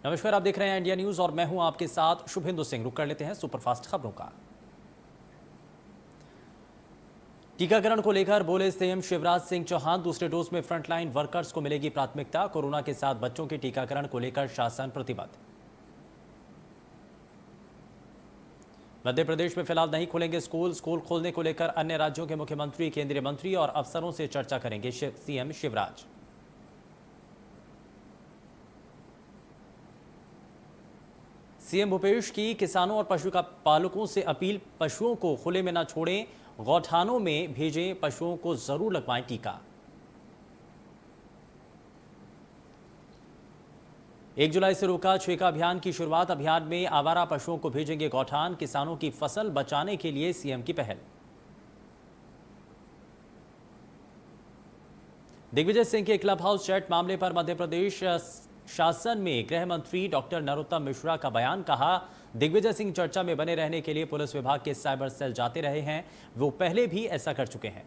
नमस्कार, आप देख रहे हैं इंडिया न्यूज और मैं हूं आपके साथ शुभेंदु सिंह। रुक कर लेते हैं सुपरफास्ट खबरों का। टीकाकरण को लेकर बोले सीएम शिवराज सिंह चौहान, दूसरे डोज में फ्रंटलाइन वर्कर्स को मिलेगी प्राथमिकता। कोरोना के साथ बच्चों के टीकाकरण को लेकर शासन प्रतिबद्ध। मध्य प्रदेश में फिलहाल नहीं खुलेंगे स्कूल। स्कूल खोलने को लेकर अन्य राज्यों के मुख्यमंत्री, केंद्रीय मंत्री और अफसरों से चर्चा करेंगे सीएम शिवराज। सीएम भूपेश की किसानों और पशु पालकों से अपील, पशुओं को खुले में न छोड़ें, गौठानों में भेजें, पशुओं को जरूर लगवाएं टीका। 1 जुलाई से रोका छेका अभियान की शुरुआत। अभियान में आवारा पशुओं को भेजेंगे गौठान। किसानों की फसल बचाने के लिए सीएम की पहल। दिग्विजय सिंह के क्लब हाउस चैट मामले पर मध्य प्रदेश शासन में गृह मंत्री डॉक्टर नरोत्तम मिश्रा का बयान। कहा, दिग्विजय सिंह चर्चा में बने रहने के लिए पुलिस विभाग के साइबर सेल जाते रहे हैं, वो पहले भी ऐसा कर चुके हैं।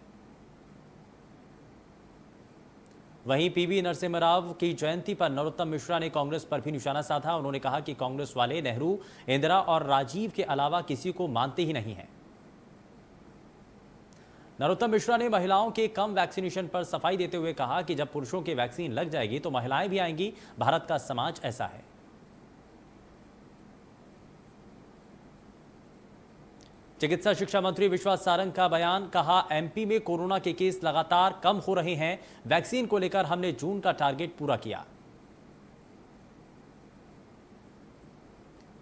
वहीं पीवी नरसिम्हा राव की जयंती पर नरोत्तम मिश्रा ने कांग्रेस पर भी निशाना साधा। उन्होंने कहा कि कांग्रेस वाले नेहरू, इंदिरा और राजीव के अलावा किसी को मानते ही नहीं हैं। नरोत्तम मिश्रा ने महिलाओं के कम वैक्सीनेशन पर सफाई देते हुए कहा कि जब पुरुषों की वैक्सीन लग जाएगी तो महिलाएं भी आएंगी। भारत का समाज ऐसा है। चिकित्सा शिक्षा मंत्री विश्वास सारंग का बयान। कहा, एमपी में कोरोना के केस लगातार कम हो रहे हैं। वैक्सीन को लेकर हमने जून का टारगेट पूरा किया।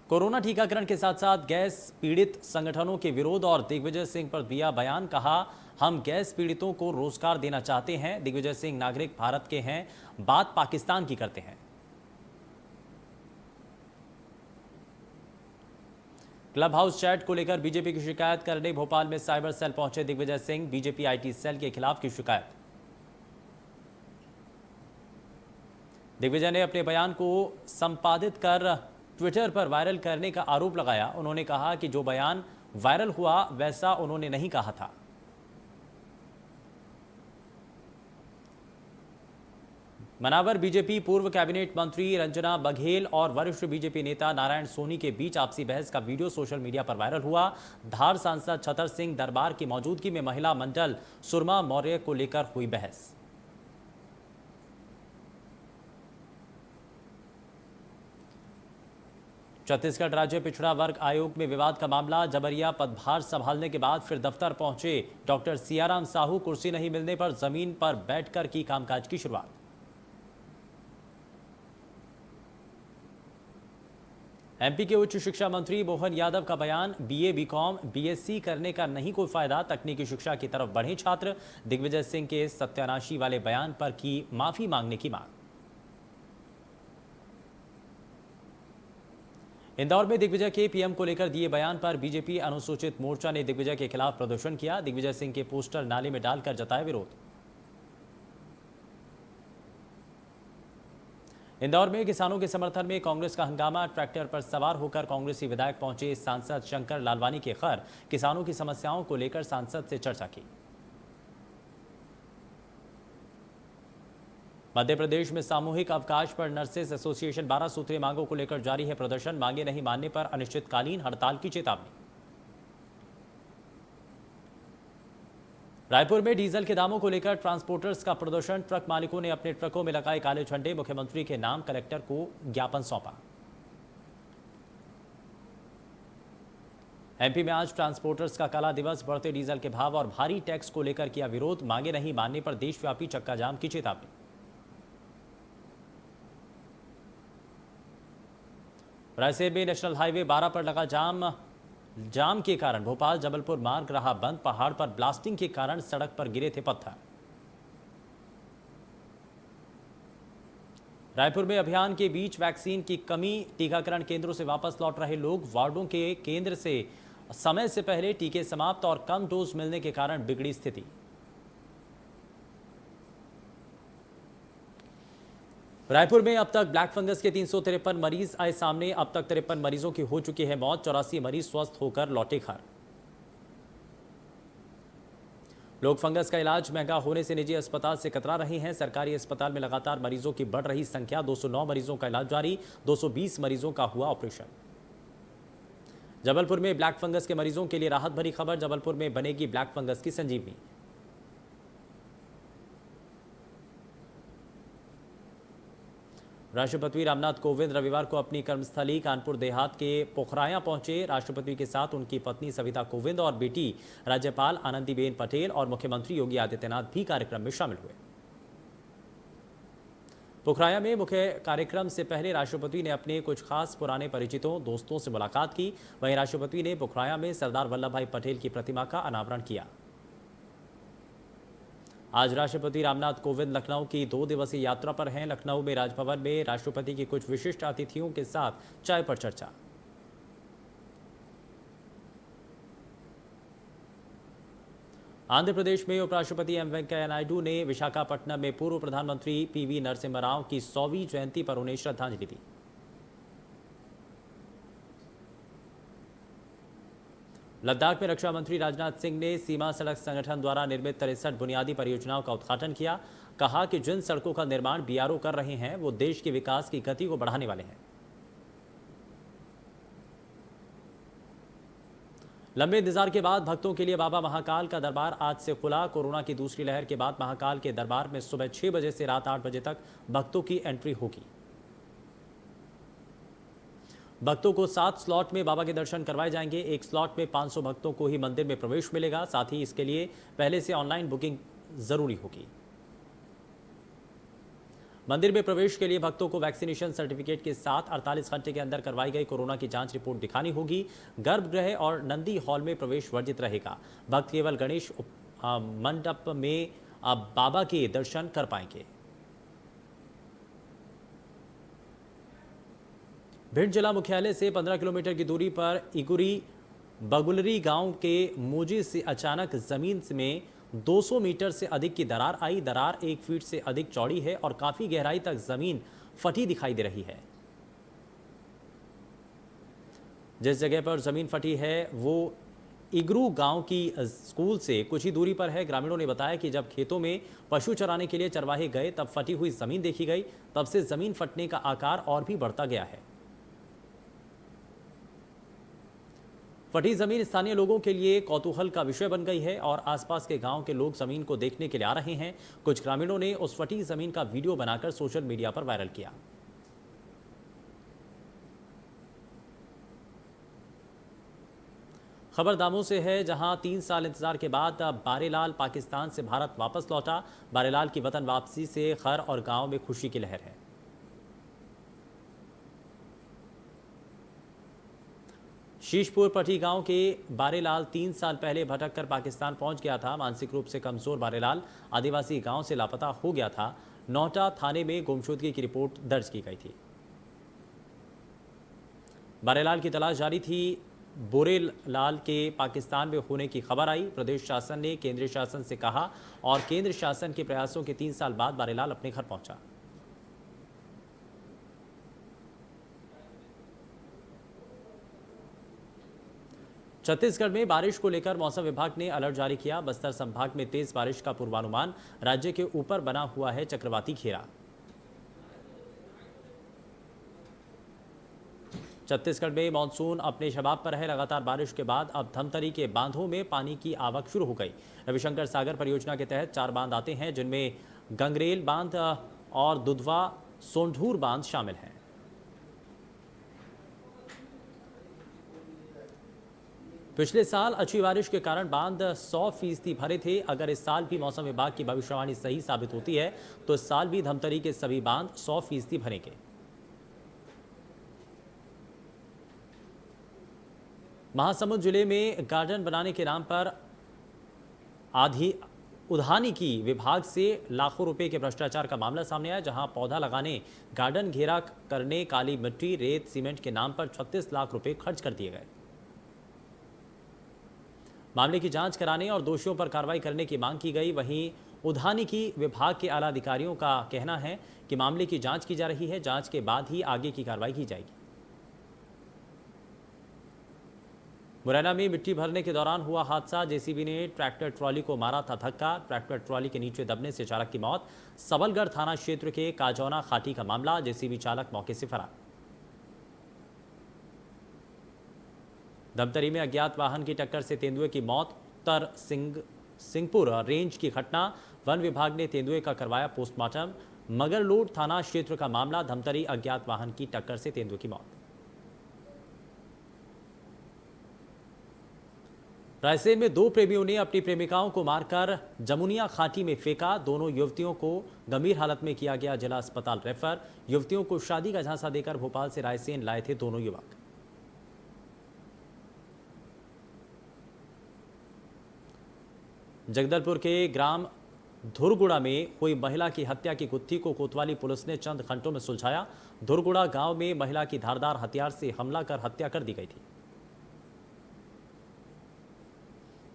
कोरोना टीकाकरण के साथ साथ गैस पीड़ित संगठनों के विरोध और दिग्विजय सिंह पर दिया बयान। कहा, हम गैस पीड़ितों को रोजगार देना चाहते हैं। दिग्विजय सिंह नागरिक भारत के हैं, बात पाकिस्तान की करते हैं। क्लब हाउस चैट को लेकर बीजेपी की शिकायत करने भोपाल में साइबर सेल पहुंचे Digvijay Singh. BJP IT cell के खिलाफ की शिकायत। दिग्विजय ने अपने बयान को संपादित कर ट्विटर पर वायरल करने का आरोप लगाया। उन्होंने कहा कि जो बयान वायरल हुआ वैसा उन्होंने नहीं कहा था। मनावर बीजेपी पूर्व कैबिनेट मंत्री रंजना बघेल और वरिष्ठ बीजेपी नेता नारायण सोनी के बीच आपसी बहस का वीडियो सोशल मीडिया पर वायरल हुआ। धार सांसद छतर सिंह दरबार की मौजूदगी में महिला मंडल सुरमा मौर्य को लेकर हुई बहस। छत्तीसगढ़ राज्य पिछड़ा वर्ग आयोग में विवाद का मामला। जबरिया पदभार संभालने के बाद फिर दफ्तर पहुंचे डॉक्टर सियाराम साहू। कुर्सी नहीं मिलने पर जमीन पर बैठकर की कामकाज की शुरुआत। एमपी के उच्च शिक्षा मंत्री मोहन यादव का बयान। बीए, बीकॉम, बीएससी करने का नहीं कोई फायदा, तकनीकी शिक्षा की तरफ बढ़े छात्र। दिग्विजय सिंह के सत्यानाशी वाले बयान पर की माफी मांगने की मांग। इंदौर में दिग्विजय के पीएम को लेकर दिए बयान पर बीजेपी अनुसूचित मोर्चा ने दिग्विजय के खिलाफ प्रदर्शन किया। दिग्विजय सिंह के पोस्टर नाले में डालकर जताया विरोध। इंदौर में किसानों के समर्थन में कांग्रेस का हंगामा। ट्रैक्टर पर सवार होकर कांग्रेसी विधायक पहुंचे सांसद शंकर लालवानी के घर। किसानों की समस्याओं को लेकर सांसद से चर्चा की। मध्य प्रदेश में सामूहिक अवकाश पर नर्सेस एसोसिएशन 12 सूत्रीय मांगों को लेकर जारी है प्रदर्शन। मांगे नहीं मानने पर अनिश्चितकालीन हड़ताल की चेतावनी। रायपुर में डीजल के दामों को लेकर ट्रांसपोर्टर्स का प्रदर्शन। ट्रक मालिकों ने अपने ट्रकों में लगाए काले झंडे। मुख्यमंत्री के नाम कलेक्टर को ज्ञापन सौंपा। एमपी में आज ट्रांसपोर्टर्स का काला दिवस। बढ़ते डीजल के भाव और भारी टैक्स को लेकर किया विरोध। मांगे नहीं मानने पर देशव्यापी चक्का जाम की चेतावनी। रायसेन में नेशनल हाईवे 12 पर लगा जाम के कारण भोपाल जबलपुर मार्ग रहा बंद। पहाड़ पर ब्लास्टिंग के कारण सड़क पर गिरे थे पत्थर। रायपुर में अभियान के बीच वैक्सीन की कमी। टीकाकरण केंद्रों से वापस लौट रहे लोग। वार्डों के केंद्र से समय से पहले टीके समाप्त और कम डोज मिलने के कारण बिगड़ी स्थिति। रायपुर में अब तक ब्लैक फंगस के 353 मरीज आए सामने। अब तक 53 मरीजों की हो चुकी है मौत। 84 मरीज स्वस्थ होकर लौटे घर। लोग फंगस का इलाज महंगा होने से निजी अस्पताल से कतरा रहे हैं। सरकारी अस्पताल में लगातार मरीजों की बढ़ रही संख्या, 209 मरीजों का इलाज जारी, 220 मरीजों का हुआ ऑपरेशन। जबलपुर में ब्लैक फंगस के मरीजों के लिए राहत भरी खबर, जबलपुर में बनेगी ब्लैक फंगस की संजीवनी। राष्ट्रपति रामनाथ कोविंद रविवार को अपनी कर्मस्थली कानपुर देहात के पोखराया पहुंचे। राष्ट्रपति के साथ उनकी पत्नी सविता कोविंद और बेटी राज्यपाल आनंदीबेन पटेल और मुख्यमंत्री योगी आदित्यनाथ भी कार्यक्रम में शामिल हुए। पोखराया में मुख्य कार्यक्रम से पहले राष्ट्रपति ने अपने कुछ खास पुराने परिचितों दोस्तों से मुलाकात की। वहीं राष्ट्रपति ने पोखराया में सरदार वल्लभ भाई पटेल की प्रतिमा का अनावरण किया। आज राष्ट्रपति रामनाथ कोविंद लखनऊ की 2 दिवसीय यात्रा पर हैं। लखनऊ में राजभवन में राष्ट्रपति की कुछ विशिष्ट अतिथियों के साथ चाय पर चर्चा। आंध्र प्रदेश में उपराष्ट्रपति एम वेंकैया नायडू ने विशाखापट्टनम में पूर्व प्रधानमंत्री पीवी नरसिम्हा राव की 100वीं जयंती पर उन्हें श्रद्धांजलि दी। लद्दाख में रक्षा मंत्री राजनाथ सिंह ने सीमा सड़क संगठन द्वारा निर्मित 63 बुनियादी परियोजनाओं का उद्घाटन किया। कहा कि जिन सड़कों का निर्माण बीआरओ कर रहे हैं वो देश के विकास की गति को बढ़ाने वाले हैं। लंबे इंतजार के बाद भक्तों के लिए बाबा महाकाल का दरबार आज से खुला। कोरोना की दूसरी लहर के बाद महाकाल के दरबार में सुबह 6 बजे से रात 8 बजे तक भक्तों की एंट्री होगी। भक्तों को 7 स्लॉट में बाबा के दर्शन करवाए जाएंगे। एक स्लॉट में 500 भक्तों को ही मंदिर में प्रवेश मिलेगा। साथ ही इसके लिए पहले से ऑनलाइन बुकिंग जरूरी होगी। मंदिर में प्रवेश के लिए भक्तों को वैक्सीनेशन सर्टिफिकेट के साथ 48 घंटे के अंदर करवाई गई कोरोना की जांच रिपोर्ट दिखानी होगी। गर्भगृह और नंदी हॉल में प्रवेश वर्जित रहेगा। भक्त केवल गणेश मंडप में बाबा के दर्शन कर पाएंगे। भिंड जिला मुख्यालय से 15 किलोमीटर की दूरी पर इगुरी बगुलरी गांव के मोजी से अचानक जमीन में 200 मीटर से अधिक की दरार आई। दरार 1 फीट से अधिक चौड़ी है और काफी गहराई तक जमीन फटी दिखाई दे रही है। जिस जगह पर जमीन फटी है वो इगरू गांव की स्कूल से कुछ ही दूरी पर है। ग्रामीणों ने बताया कि जब खेतों में पशु चराने के लिए चरवाहे गए तब फटी हुई जमीन देखी गई। तब से जमीन फटने का आकार और भी बढ़ता गया है। फटी जमीन स्थानीय लोगों के लिए कौतूहल का विषय बन गई है और आसपास के गांव के लोग जमीन को देखने के लिए आ रहे हैं। कुछ ग्रामीणों ने उस फटी जमीन का वीडियो बनाकर सोशल मीडिया पर वायरल किया। खबर दामों से है, जहां 3 साल इंतजार के बाद बारेलाल पाकिस्तान से भारत वापस लौटा। बारेलाल की वतन वापसी से खैर और गांव में खुशी की लहर है। शीशपुर पटी गांव के बारेलाल 3 साल पहले भटक कर पाकिस्तान पहुंच गया था। मानसिक रूप से कमजोर बारेलाल आदिवासी गांव से लापता हो गया था। नौटा थाने में गुमशुदगी की रिपोर्ट दर्ज की गई थी। बारेलाल की तलाश जारी थी। बोरेलाल के पाकिस्तान में होने की खबर आई। प्रदेश शासन ने केंद्रीय शासन से कहा और केंद्र शासन के प्रयासों के 3 साल बाद बारेलाल अपने घर पहुंचा। छत्तीसगढ़ में बारिश को लेकर मौसम विभाग ने अलर्ट जारी किया। बस्तर संभाग में तेज बारिश का पूर्वानुमान। राज्य के ऊपर बना हुआ है चक्रवाती घेरा। छत्तीसगढ़ में मानसून अपने शबाब पर है। लगातार बारिश के बाद अब धमतरी के बांधों में पानी की आवक शुरू हो गई। रविशंकर सागर परियोजना के तहत 4 बांध आते हैं, जिनमें गंगरेल बांध और दुधवा सोंढूर बांध शामिल हैं। पिछले साल अच्छी बारिश के कारण बांध 100% भरे थे। अगर इस साल भी मौसम विभाग की भविष्यवाणी सही साबित होती है तो इस साल भी धमतरी के सभी बांध 100% भरेंगे। महासमुंद जिले में गार्डन बनाने के नाम पर उद्यानिकी विभाग से लाखों रुपए के भ्रष्टाचार का मामला सामने आया, जहां पौधा लगाने, गार्डन घेरा करने, काली मिट्टी, रेत, सीमेंट के नाम पर 36 लाख रुपए खर्च कर दिए गए। मामले की जांच कराने और दोषियों पर कार्रवाई करने की मांग की गई। वहीं उद्यानिकी विभाग के आला अधिकारियों का कहना है कि मामले की जांच की जा रही है। जांच के बाद ही आगे की कार्रवाई की जाएगी। मुरैना में मिट्टी भरने के दौरान हुआ हादसा। जेसीबी ने ट्रैक्टर ट्रॉली को मारा था धक्का। ट्रैक्टर ट्रॉली के नीचे दबने से चालक की मौत। सबलगढ़ थाना क्षेत्र के काजौना खाटी का मामला। जेसीबी चालक मौके से फरार। धमतरी में अज्ञात वाहन की टक्कर से तेंदुए की मौत। उत्तर सिंहपुर रेंज की घटना। वन विभाग ने तेंदुए का करवाया पोस्टमार्टम। मगरलोड थाना क्षेत्र का मामला। धमतरी अज्ञात वाहन की टक्कर से तेंदुए की मौत। रायसेन में दो प्रेमियों ने अपनी प्रेमिकाओं को मारकर जमुनिया खाटी में फेंका। दोनों युवतियों को गंभीर हालत में किया गया जिला अस्पताल रेफर। युवतियों को शादी का झांसा देकर भोपाल से रायसेन लाए थे दोनों युवक। जगदलपुर के ग्राम धुरगुड़ा में हुई महिला की हत्या की गुत्थी को कोतवाली पुलिस ने चंद घंटों में सुलझाया। धुरगुड़ा गांव में महिला की धारदार हथियार से हमला कर हत्या कर दी गई थी।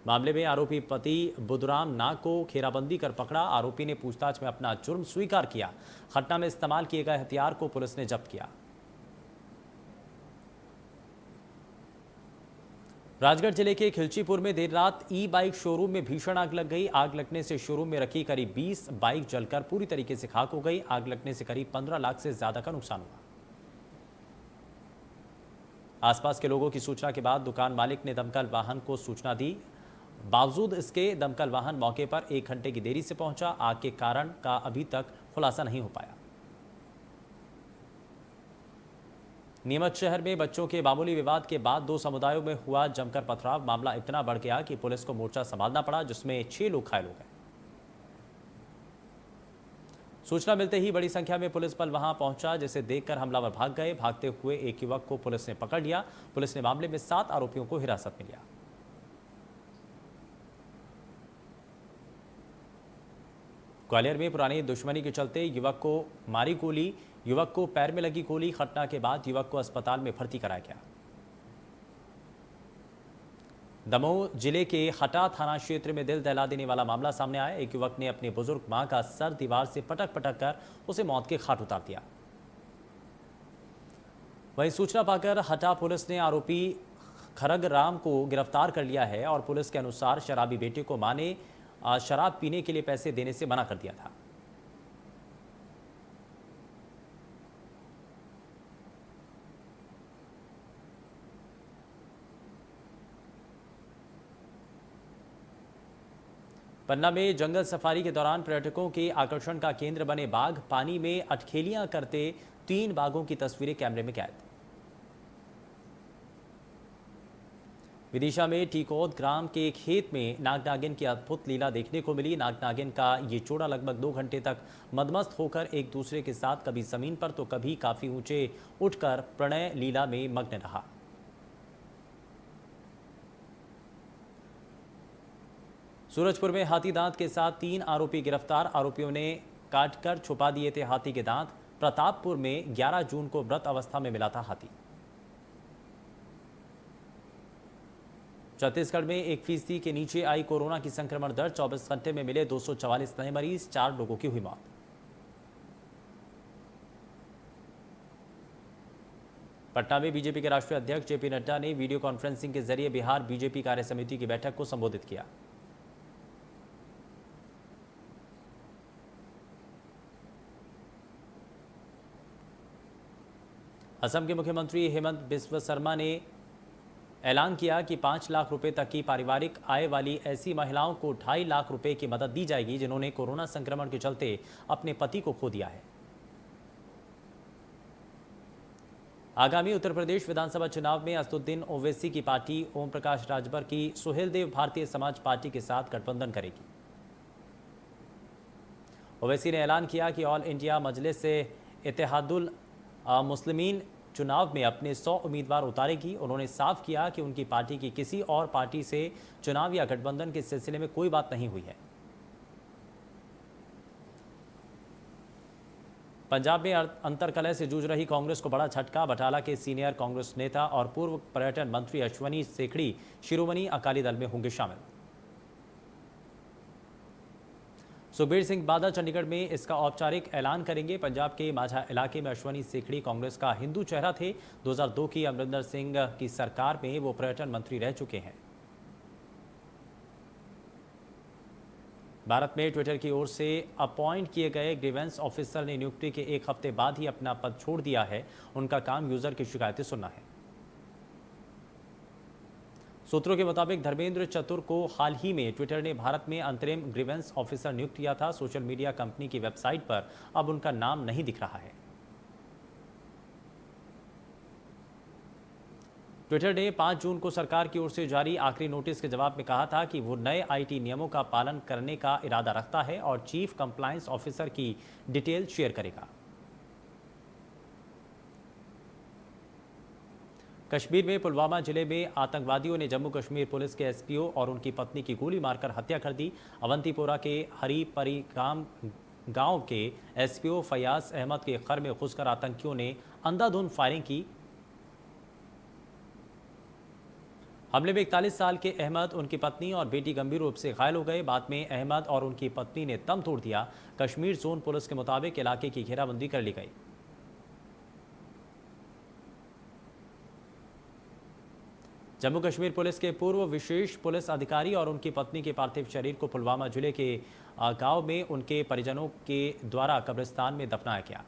मामले में आरोपी पति बुधराम नाग को घेराबंदी कर पकड़ा। आरोपी ने पूछताछ में अपना जुर्म स्वीकार किया। घटना में इस्तेमाल किए गए हथियार को पुलिस ने जब्त किया। राजगढ़ जिले के खिलचीपुर में देर रात ई बाइक शोरूम में भीषण आग लग गई। आग लगने से शोरूम में रखी करीब 20 बाइक जलकर पूरी तरीके से खाक हो गई। आग लगने से करीब 15 लाख से ज्यादा का नुकसान हुआ। आसपास के लोगों की सूचना के बाद दुकान मालिक ने दमकल वाहन को सूचना दी। बावजूद इसके दमकल वाहन मौके पर 1 घंटे की देरी से पहुंचा। आग के कारण का अभी तक खुलासा नहीं हो पाया। नीमच शहर में बच्चों के मामूली विवाद के बाद 2 समुदायों में हुआ जमकर पथराव। मामला इतना बढ़ गया कि पुलिस को मोर्चा संभालना पड़ा, जिसमें 6 लोग घायल हो गए। सूचना मिलते ही बड़ी संख्या में पुलिस बल वहां पहुंचा, जिसे देखकर हमलावर भाग गए। भागते हुए एक युवक को पुलिस ने पकड़ लिया। पुलिस ने मामले में 7 आरोपियों को हिरासत में लिया। ग्वालियर में पुरानी दुश्मनी के चलते युवक को मारी गोली। युवक को पैर में लगी गोली। घटना के बाद युवक को अस्पताल में भर्ती कराया गया। दमोह जिले के हटा थाना क्षेत्र में दिल दहला देने वाला मामला सामने आया। एक युवक ने अपनी बुजुर्ग मां का सर दीवार से पटक पटक कर उसे मौत के घाट उतार दिया। वहीं सूचना पाकर हटा पुलिस ने आरोपी खरग राम को गिरफ्तार कर लिया है और पुलिस के अनुसार शराबी बेटे को मां ने शराब पीने के लिए पैसे देने से मना कर दिया था। पन्ना में जंगल सफारी के दौरान पर्यटकों के आकर्षण का केंद्र बने बाघ। पानी में अटखेलियां करते 3 बाघों की तस्वीरें कैमरे में कैद। विदिशा में टीकोद ग्राम के खेत में नागनागिन की अद्भुत लीला देखने को मिली। नागनागिन का ये जोड़ा लगभग 2 घंटे तक मदमस्त होकर एक दूसरे के साथ कभी जमीन पर तो कभी काफी ऊंचे उठकर प्रणय लीला में मग्न रहा। सूरजपुर में हाथी दांत के साथ 3 आरोपी गिरफ्तार। आरोपियों ने काटकर छुपा दिए थे हाथी के दांत। प्रतापपुर में 11 जून को मृत अवस्था में मिला था हाथी। छत्तीसगढ़ में 1% के नीचे आई कोरोना की संक्रमण दर। 24 घंटे में मिले 244 नए मरीज। 4 लोगों की हुई मौत। पटना में बीजेपी के राष्ट्रीय अध्यक्ष जेपी नड्डा ने वीडियो कॉन्फ्रेंसिंग के जरिए बिहार बीजेपी कार्य समिति की बैठक को संबोधित किया। असम के मुख्यमंत्री हेमंत बिस्व शर्मा ने ऐलान किया कि 5 लाख रुपए तक की पारिवारिक आय वाली ऐसी महिलाओं को 2.5 लाख रुपए की मदद दी जाएगी जिन्होंने कोरोना संक्रमण के चलते अपने पति को खो दिया है। आगामी उत्तर प्रदेश विधानसभा चुनाव में असदुद्दीन ओवैसी की पार्टी ओम प्रकाश राजभर की सुहेलदेव भारतीय समाज पार्टी के साथ गठबंधन करेगी। ओवैसी ने ऐलान किया कि ऑल इंडिया मजलिस से इत्तेहादुल मुस्लिमीन चुनाव में अपने 100 उम्मीदवार उतारेगी। उन्होंने साफ किया कि उनकी पार्टी की किसी और पार्टी से चुनाव या गठबंधन के सिलसिले में कोई बात नहीं हुई है। पंजाब में अंतर्कलह से जूझ रही कांग्रेस को बड़ा झटका। बटाला के सीनियर कांग्रेस नेता और पूर्व पर्यटन मंत्री अश्वनी सेखड़ी शिरोमणि अकाली दल में होंगे शामिल। सुखबीर सिंह बादल चंडीगढ़ में इसका औपचारिक ऐलान करेंगे। पंजाब के माझा इलाके में अश्वनी सीखड़ी कांग्रेस का हिंदू चेहरा थे। 2002 की अमरिंदर सिंह की सरकार में वो पर्यटन मंत्री रह चुके हैं। भारत में ट्विटर की ओर से अपॉइंट किए गए ग्रीवेंस ऑफिसर ने नियुक्ति के एक हफ्ते बाद ही अपना पद छोड़ दिया है। उनका काम यूजर की शिकायतें सुनना है। सूत्रों के मुताबिक धर्मेंद्र चतुर को हाल ही में ट्विटर ने भारत में अंतरिम ग्रीवेंस ऑफिसर नियुक्त किया था। सोशल मीडिया कंपनी की वेबसाइट पर अब उनका नाम नहीं दिख रहा है। ट्विटर ने 5 जून को सरकार की ओर से जारी आखिरी नोटिस के जवाब में कहा था कि वो नए आईटी नियमों का पालन करने का इरादा रखता है और चीफ कंप्लायंस ऑफिसर की डिटेल शेयर करेगा। कश्मीर में पुलवामा जिले में आतंकवादियों ने जम्मू कश्मीर पुलिस के एसपीओ और उनकी पत्नी की गोली मारकर हत्या कर दी। अवंतीपोरा के हरीपरी गांव के एसपीओ फयाज अहमद के घर में घुसकर आतंकियों ने अंधाधुंध फायरिंग की। हमले में 41 साल के अहमद, उनकी पत्नी और बेटी गंभीर रूप से घायल हो गए। बाद में अहमद और उनकी पत्नी ने दम तोड़ दिया। कश्मीर जोन पुलिस के मुताबिक इलाके की घेराबंदी कर ली गई। जम्मू कश्मीर पुलिस के पूर्व विशेष पुलिस अधिकारी और उनकी पत्नी के पार्थिव शरीर को पुलवामा जिले के गांव में उनके परिजनों के द्वारा कब्रिस्तान में दफनाया गया।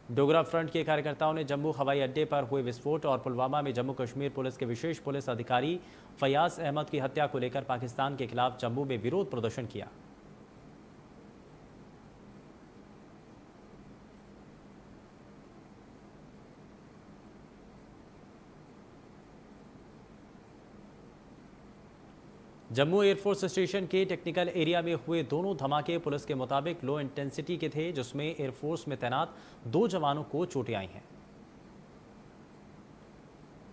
डोगरा फ्रंट के कार्यकर्ताओं ने जम्मू हवाई अड्डे पर हुए विस्फोट और पुलवामा में जम्मू कश्मीर पुलिस के विशेष पुलिस अधिकारी फयाज अहमद की हत्या को लेकर पाकिस्तान के खिलाफ जम्मू में विरोध प्रदर्शन किया। जम्मू एयरफोर्स स्टेशन के टेक्निकल एरिया में हुए दोनों धमाके पुलिस के मुताबिक लो इंटेंसिटी के थे, जिसमें एयरफोर्स में तैनात 2 जवानों को चोटें आई हैं।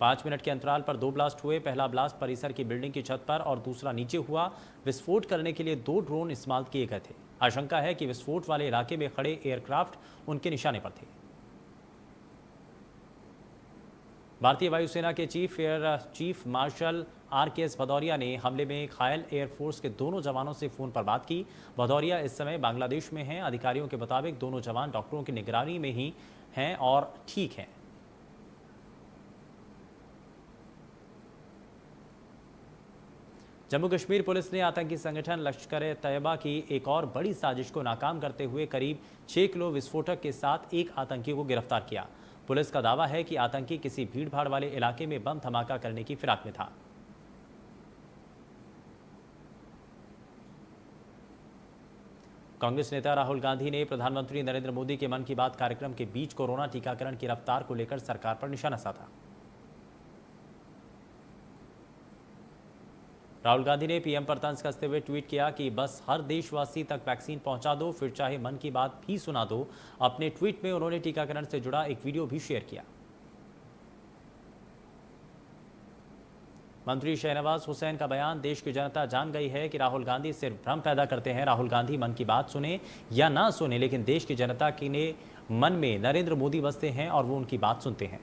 5 मिनट के अंतराल पर 2 ब्लास्ट हुए। पहला ब्लास्ट परिसर की बिल्डिंग की छत पर और दूसरा नीचे हुआ। विस्फोट करने के लिए 2 ड्रोन इस्तेमाल किए गए थे। आशंका है कि विस्फोट वाले इलाके में खड़े एयरक्राफ्ट उनके निशाने पर थे। भारतीय वायुसेना के चीफ मार्शल RKS भदौरिया ने हमले में घायल एयरफोर्स के दोनों जवानों से फोन पर बात की। भदौरिया इस समय बांग्लादेश में हैं। अधिकारियों के मुताबिक दोनों जवान डॉक्टरों की निगरानी में ही हैं और ठीक हैं। जम्मू कश्मीर पुलिस ने आतंकी संगठन लश्कर-ए-तैयबा की एक और बड़ी साजिश को नाकाम करते हुए करीब 6 किलो विस्फोटक के साथ एक आतंकी को गिरफ्तार किया। पुलिस का दावा है कि आतंकी किसी भीड़भाड़ वाले इलाके में बम धमाका करने की फिराक में था। कांग्रेस नेता राहुल गांधी ने प्रधानमंत्री नरेंद्र मोदी के मन की बात कार्यक्रम के बीच कोरोना टीकाकरण की रफ्तार को लेकर सरकार पर निशाना साधा। राहुल गांधी ने पीएम पर तंज कसते हुए ट्वीट किया कि बस हर देशवासी तक वैक्सीन पहुंचा दो, फिर चाहे मन की बात भी सुना दो। अपने ट्वीट में उन्होंने टीकाकरण से जुड़ा एक वीडियो भी शेयर किया। मंत्री शहनवाज हुसैन का बयान, देश की जनता जान गई है कि राहुल गांधी सिर्फ भ्रम पैदा करते हैं। राहुल गांधी मन की बात सुने या ना सुने, लेकिन देश की जनता के मन में नरेंद्र मोदी बसते हैं और वो उनकी बात सुनते हैं।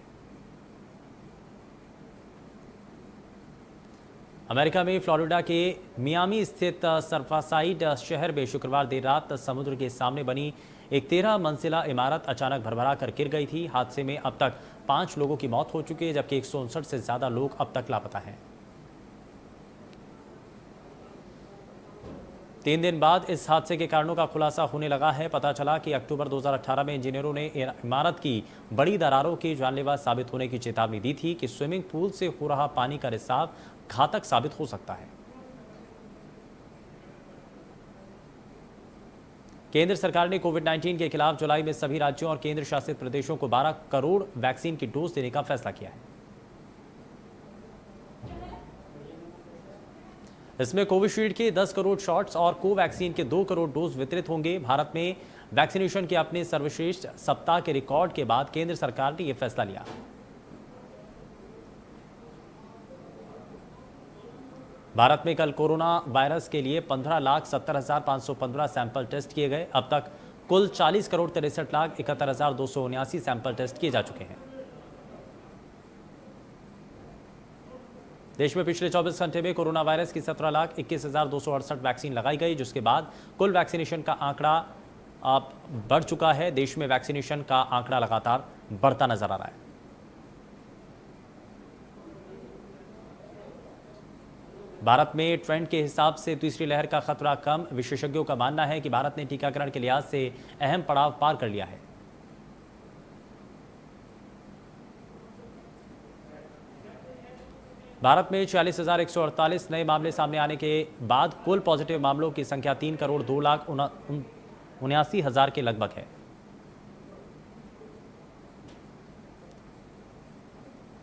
अमेरिका में फ्लोरिडा के मियामी स्थित सर्फासाइड शहर में शुक्रवार देर रात समुद्र के सामने बनी एक 13 मंजिला इमारत अचानक भरभरा कर गिर गई थी। हादसे में अब तक 5 लोगों की मौत हो चुकी है, जबकि 159 से ज्यादा लोग अब तक लापता हैं। 3 दिन बाद इस हादसे के कारणों का खुलासा होने लगा है। पता चला कि अक्टूबर 2018 में इंजीनियरों ने इमारत की बड़ी दरारों के जानलेवा साबित होने की चेतावनी दी थी कि स्विमिंग पूल से हो रहा पानी का रिसाव घातक साबित हो सकता है। केंद्र सरकार ने कोविड-19 के खिलाफ जुलाई में सभी राज्यों और केंद्र शासित प्रदेशों को 12 करोड़ वैक्सीन की डोज देने का फैसला किया है। इसमें कोविशील्ड के 10 करोड़ शॉट्स और कोवैक्सीन के 2 करोड़ डोज वितरित होंगे। भारत में वैक्सीनेशन के अपने सर्वश्रेष्ठ सप्ताह के रिकॉर्ड के बाद केंद्र सरकार ने यह फैसला लिया। भारत में कल कोरोना वायरस के लिए 15,70,515 सैंपल टेस्ट किए गए। अब तक कुल 40,63,71,279 सैंपल टेस्ट किए जा चुके हैं। देश में पिछले 24 घंटे में कोरोना वायरस की 17,21,268 वैक्सीन लगाई गई, जिसके बाद कुल वैक्सीनेशन का आंकड़ा अब बढ़ चुका है। देश में वैक्सीनेशन का आंकड़ा लगातार बढ़ता नजर आ रहा है। भारत में ट्रेंड के हिसाब से तीसरी लहर का खतरा कम। विशेषज्ञों का मानना है कि भारत ने टीकाकरण के लिहाज से अहम पड़ाव पार कर लिया है। भारत में 46,148 नए मामले सामने आने के बाद कुल पॉजिटिव मामलों की संख्या 3,02,79,000 के लगभग है।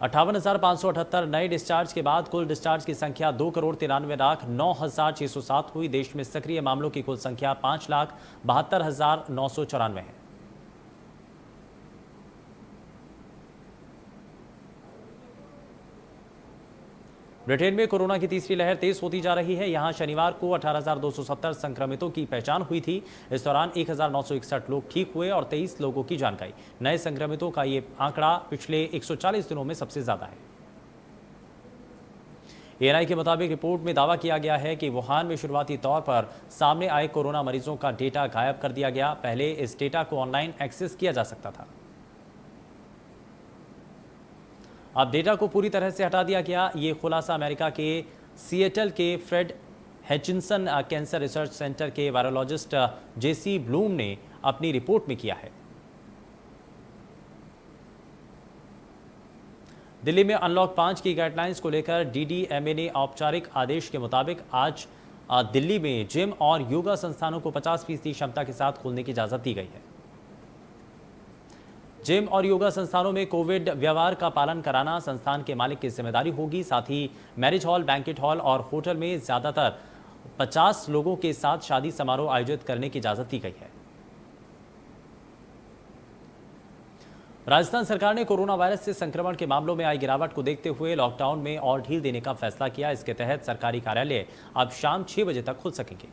58,578 नए डिस्चार्ज के बाद कुल डिस्चार्ज की संख्या 2,93,09,607 हुई। देश में सक्रिय मामलों की कुल संख्या 5,72,994 है। ब्रिटेन में कोरोना की तीसरी लहर तेज होती जा रही है। यहां शनिवार को 18,270 संक्रमितों की पहचान हुई थी। इस दौरान 1,961 लोग ठीक हुए और 23 लोगों की जान गई। नए संक्रमितों का ये आंकड़ा पिछले 140 दिनों में सबसे ज्यादा है। एएनआई के मुताबिक रिपोर्ट में दावा किया गया है कि वुहान में शुरुआती तौर पर सामने आए कोरोना मरीजों का डेटा गायब कर दिया गया। पहले इस डेटा को ऑनलाइन एक्सेस किया जा सकता था। अब डेटा को पूरी तरह से हटा दिया गया। ये खुलासा अमेरिका के सिएटल के Fred Hutchinson cancer research centre के वायरोलॉजिस्ट जेसी ब्लूम ने अपनी रिपोर्ट में किया है। दिल्ली में अनलॉक 5 की गाइडलाइंस को लेकर डीडीएमए ने औपचारिक आदेश के मुताबिक आज दिल्ली में जिम और योगा संस्थानों को 50% क्षमता के साथ खोलने की इजाजत दी गई है। जिम और योगा संस्थानों में कोविड व्यवहार का पालन कराना संस्थान के मालिक की जिम्मेदारी होगी। साथ ही मैरिज हॉल, बैंकेट हॉल और होटल में ज्यादातर 50 लोगों के साथ शादी समारोह आयोजित करने की इजाजत दी गई है। राजस्थान सरकार ने कोरोना वायरस से संक्रमण के मामलों में आई गिरावट को देखते हुए लॉकडाउन में और ढील देने का फैसला किया। इसके तहत सरकारी कार्यालय अब शाम 6 बजे तक खुल सकेंगे।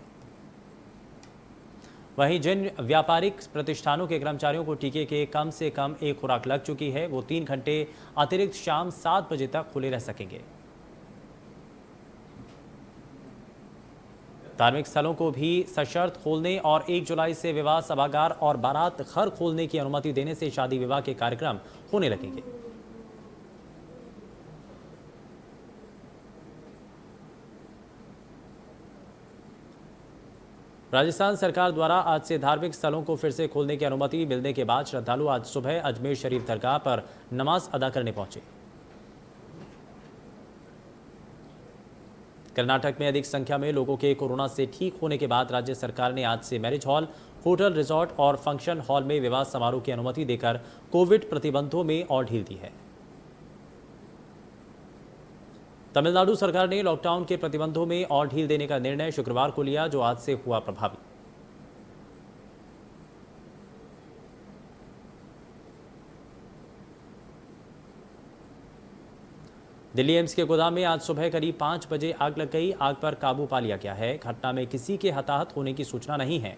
वहीं जिन व्यापारिक प्रतिष्ठानों के कर्मचारियों को टीके के कम से कम एक खुराक लग चुकी है, वो 3 घंटे अतिरिक्त शाम 7 बजे तक खुले रह सकेंगे। धार्मिक स्थलों को भी सशर्त खोलने और 1 जुलाई से विवाह सभागार और बारात घर खोलने की अनुमति देने से शादी विवाह के कार्यक्रम होने लगेंगे। राजस्थान सरकार द्वारा आज से धार्मिक स्थलों को फिर से खोलने की अनुमति मिलने के बाद श्रद्धालु आज सुबह अजमेर शरीफ दरगाह पर नमाज अदा करने पहुंचे। कर्नाटक में अधिक संख्या में लोगों के कोरोना से ठीक होने के बाद राज्य सरकार ने आज से मैरिज हॉल, होटल, रिजॉर्ट और फंक्शन हॉल में विवाह समारोह की अनुमति देकर कोविड प्रतिबंधों में और ढील दी है। तमिलनाडु सरकार ने लॉकडाउन के प्रतिबंधों में और ढील देने का निर्णय शुक्रवार को लिया, जो आज से हुआ प्रभावी। दिल्ली एम्स के गोदाम में आज सुबह करीब 5 बजे आग लग गई। आग पर काबू पा लिया गया है। घटना में किसी के हताहत होने की सूचना नहीं है।